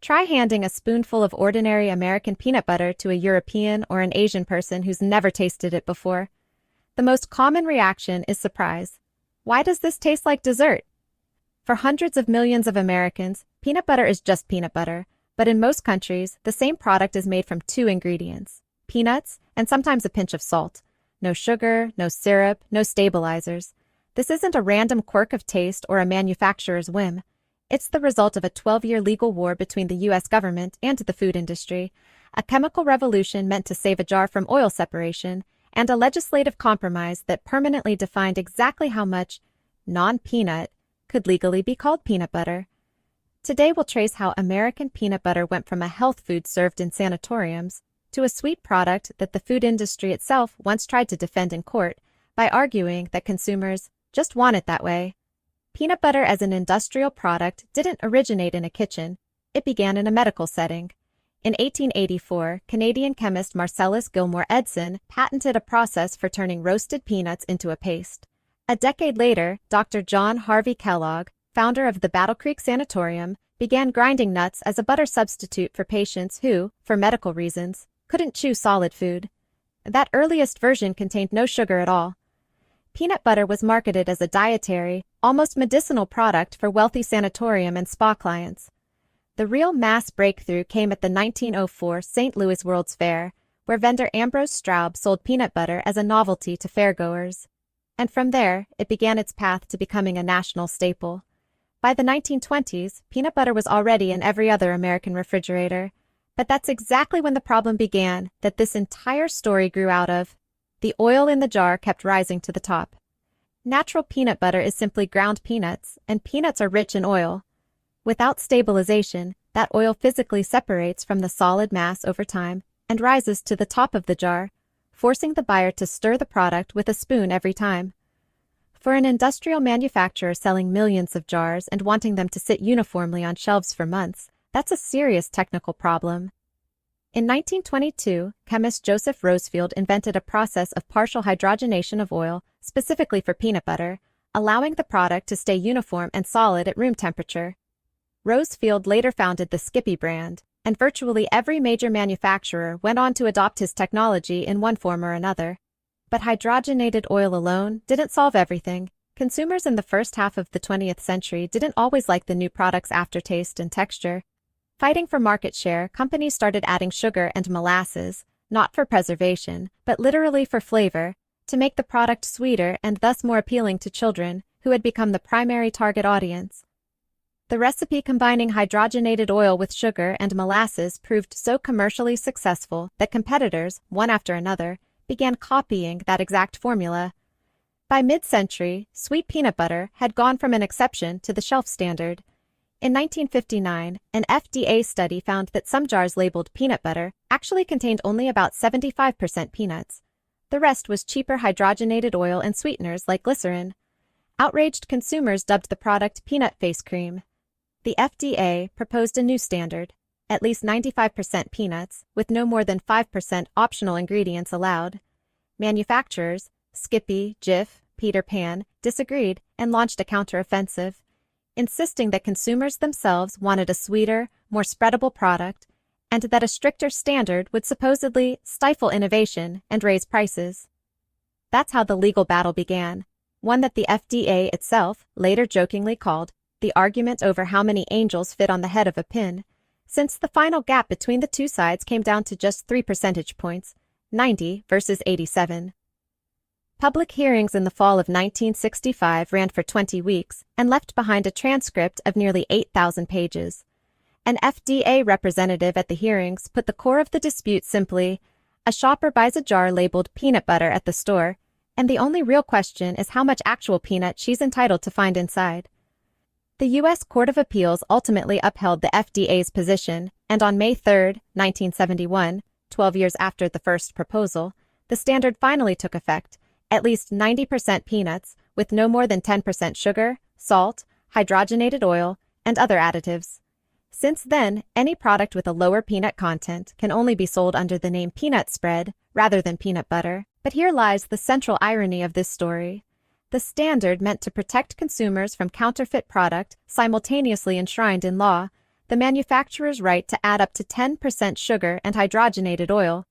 Try handing a spoonful of ordinary American peanut butter to a European or an Asian person who's never tasted it before. The most common reaction is surprise. Why does this taste like dessert? For hundreds of millions of Americans, peanut butter is just peanut butter, but in most countries, the same product is made from two ingredients: peanuts and sometimes a pinch of salt. No sugar, no syrup, no stabilizers. This isn't a random quirk of taste or a manufacturer's whim. It's the result of a 12-year legal war between the U.S. government and the food industry, a chemical revolution meant to save a jar from oil separation, and a legislative compromise that permanently defined exactly how much non-peanut could legally be called peanut butter. Today we'll trace how American peanut butter went from a health food served in sanatoriums to a sweet product that the food industry itself once tried to defend in court by arguing that consumers just want it that way. Peanut butter as an industrial product didn't originate in a kitchen. It began in a medical setting. In 1884, Canadian chemist Marcellus Gilmore Edson patented a process for turning roasted peanuts into a paste. A decade later, Dr. John Harvey Kellogg, founder of the Battle Creek Sanatorium, began grinding nuts as a butter substitute for patients who, for medical reasons, couldn't chew solid food. That earliest version contained no sugar at all. Peanut butter was marketed as a dietary, almost medicinal product for wealthy sanatorium and spa clients. The real mass breakthrough came at the 1904 St. Louis World's Fair, where vendor Ambrose Straub sold peanut butter as a novelty to fairgoers. And from there, it began its path to becoming a national staple. By the 1920s, peanut butter was already in every other American refrigerator. But that's exactly when the problem began that this entire story grew out of. The oil in the jar kept rising to the top. Natural peanut butter is simply ground peanuts, and peanuts are rich in oil. Without stabilization, that oil physically separates from the solid mass over time and rises to the top of the jar, forcing the buyer to stir the product with a spoon every time. For an industrial manufacturer selling millions of jars and wanting them to sit uniformly on shelves for months, that's a serious technical problem. In 1922, chemist Joseph Rosefield invented a process of partial hydrogenation of oil specifically for peanut butter, allowing the product to stay uniform and solid at room temperature. Rosefield later founded the Skippy brand, and virtually every major manufacturer went on to adopt his technology in one form or another. But hydrogenated oil alone didn't solve everything. Consumers in the first half of the 20th century didn't always like the new product's aftertaste and texture. Fighting for market share, companies started adding sugar and molasses, not for preservation, but literally for flavor, to make the product sweeter and thus more appealing to children, who had become the primary target audience. The recipe combining hydrogenated oil with sugar and molasses proved so commercially successful that competitors, one after another, began copying that exact formula. By mid-century, sweet peanut butter had gone from an exception to the shelf standard. In 1959, an FDA study found that some jars labeled peanut butter actually contained only about 75% peanuts. The rest was cheaper hydrogenated oil and sweeteners like glycerin. Outraged consumers dubbed the product peanut face cream. The FDA proposed a new standard: at least 95% peanuts, with no more than 5% optional ingredients allowed. Manufacturers, Skippy, Jif, Peter Pan, disagreed and launched a counteroffensive, insisting that consumers themselves wanted a sweeter, more spreadable product, and that a stricter standard would supposedly stifle innovation and raise prices. That's how the legal battle began, one that the FDA itself later jokingly called the argument over how many angels fit on the head of a pin, since the final gap between the two sides came down to just 3 percentage points, 90 versus 87. Public hearings in the fall of 1965 ran for 20 weeks and left behind a transcript of nearly 8,000 pages. An FDA representative at the hearings put the core of the dispute simply: a shopper buys a jar labeled peanut butter at the store, and the only real question is how much actual peanut she's entitled to find inside. The U.S. Court of Appeals ultimately upheld the FDA's position, and on May 3, 1971, 12 years after the first proposal, the standard finally took effect: at least 90% peanuts, with no more than 10% sugar, salt, hydrogenated oil, and other additives. Since then, any product with a lower peanut content can only be sold under the name peanut spread rather than peanut butter. But here lies the central irony of this story. The standard meant to protect consumers from counterfeit product, simultaneously enshrined in law, the manufacturer's right to add up to 10% sugar and hydrogenated oil,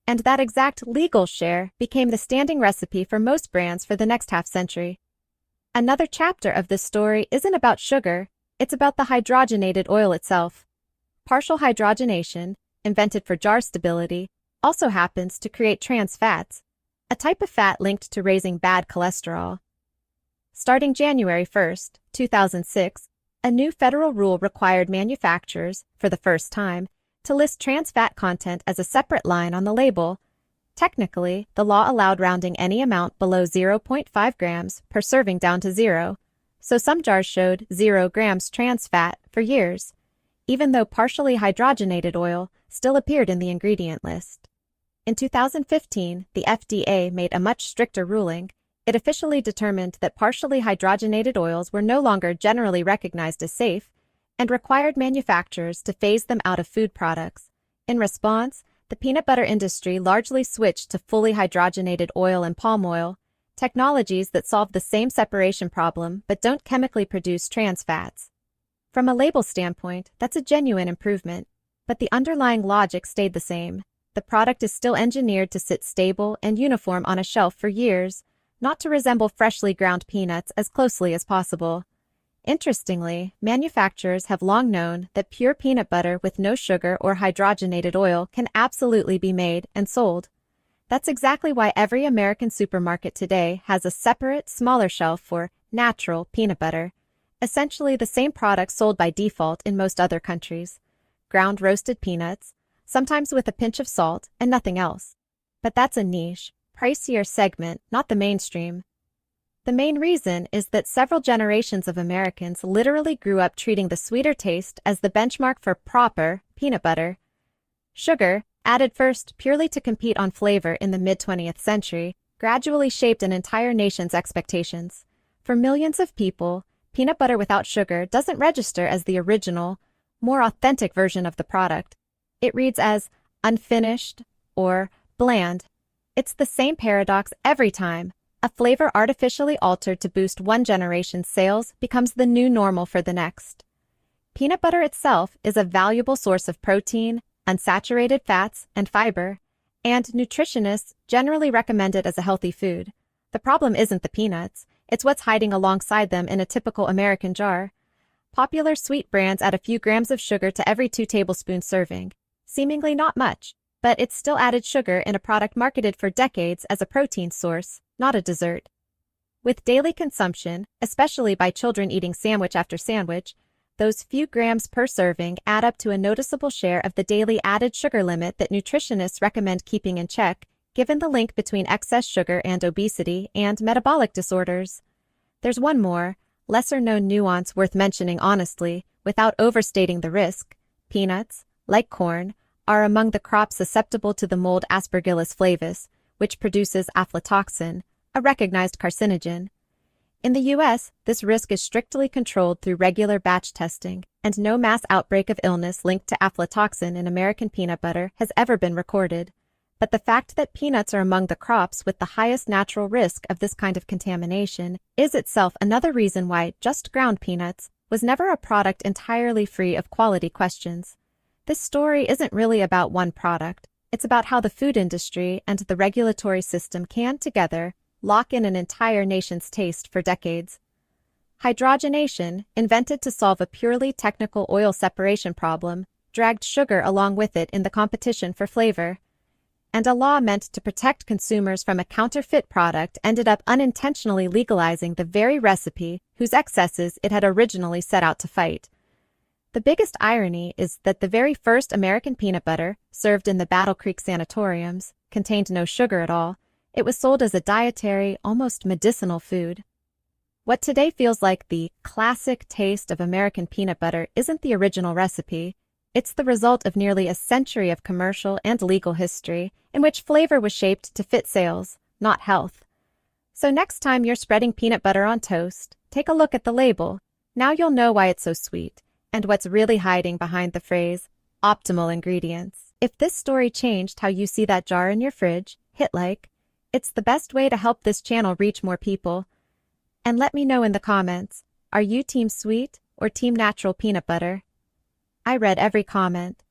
and that exact legal share became the standing recipe for most brands for the next half-century. Another chapter of this story isn't about sugar, it's about the hydrogenated oil itself. Partial hydrogenation, invented for jar stability, also happens to create trans fats, a type of fat linked to raising bad cholesterol. Starting January 1, 2006, a new federal rule required manufacturers, for the first time, to list trans fat content as a separate line on the label. Technically, the law allowed rounding any amount below 0.5 grams per serving down to 0, so some jars showed 0 grams trans fat for years, even though partially hydrogenated oil still appeared in the ingredient list. In 2015, the FDA made a much stricter ruling. It officially determined that partially hydrogenated oils were no longer generally recognized as safe and required manufacturers to phase them out of food products. In response, the peanut butter industry largely switched to fully hydrogenated oil and palm oil, technologies that solve the same separation problem but don't chemically produce trans fats. From a label standpoint, that's a genuine improvement, but the underlying logic stayed the same. The product is still engineered to sit stable and uniform on a shelf for years, not to resemble freshly ground peanuts as closely as possible. Interestingly, manufacturers have long known that pure peanut butter with no sugar or hydrogenated oil can absolutely be made and sold. That's exactly why every American supermarket today has a separate, smaller shelf for natural peanut butter, essentially the same product sold by default in most other countries. Ground roasted peanuts, sometimes with a pinch of salt and nothing else. But that's a niche, pricier segment, not the mainstream. The main reason is that several generations of Americans literally grew up treating the sweeter taste as the benchmark for proper peanut butter. Sugar, added first purely to compete on flavor in the mid-20th century, gradually shaped an entire nation's expectations. For millions of people, peanut butter without sugar doesn't register as the original, more authentic version of the product. It reads as unfinished or bland. It's the same paradox every time. A flavor artificially altered to boost one generation's sales becomes the new normal for the next. Peanut butter itself is a valuable source of protein, unsaturated fats, and fiber, and nutritionists generally recommend it as a healthy food. The problem isn't the peanuts, it's what's hiding alongside them in a typical American jar. Popular sweet brands add a few grams of sugar to every 2 tablespoon serving. Seemingly not much, but it's still added sugar in a product marketed for decades as a protein source, not a dessert. With daily consumption, especially by children eating sandwich after sandwich, those few grams per serving add up to a noticeable share of the daily added sugar limit that nutritionists recommend keeping in check, given the link between excess sugar and obesity and metabolic disorders. There's one more, lesser-known nuance worth mentioning honestly, without overstating the risk. Peanuts, like corn, are among the crops susceptible to the mold Aspergillus flavus, which produces aflatoxin, a recognized carcinogen. In the U.S., this risk is strictly controlled through regular batch testing, and no mass outbreak of illness linked to aflatoxin in American peanut butter has ever been recorded. But the fact that peanuts are among the crops with the highest natural risk of this kind of contamination is itself another reason why just ground peanuts was never a product entirely free of quality questions. This story isn't really about one product. It's about how the food industry and the regulatory system can, together, lock in an entire nation's taste for decades. Hydrogenation, invented to solve a purely technical oil separation problem, dragged sugar along with it in the competition for flavor. And a law meant to protect consumers from a counterfeit product ended up unintentionally legalizing the very recipe whose excesses it had originally set out to fight. The biggest irony is that the very first American peanut butter, served in the Battle Creek sanatoriums, contained no sugar at all. It was sold as a dietary, almost medicinal food. What today feels like the classic taste of American peanut butter isn't the original recipe. It's the result of nearly a century of commercial and legal history in which flavor was shaped to fit sales, not health. So next time you're spreading peanut butter on toast, take a look at the label. Now you'll know why it's so sweet, and what's really hiding behind the phrase, optimal ingredients. If this story changed how you see that jar in your fridge, hit like. It's the best way to help this channel reach more people. And let me know in the comments, are you team sweet or team natural peanut butter? I read every comment.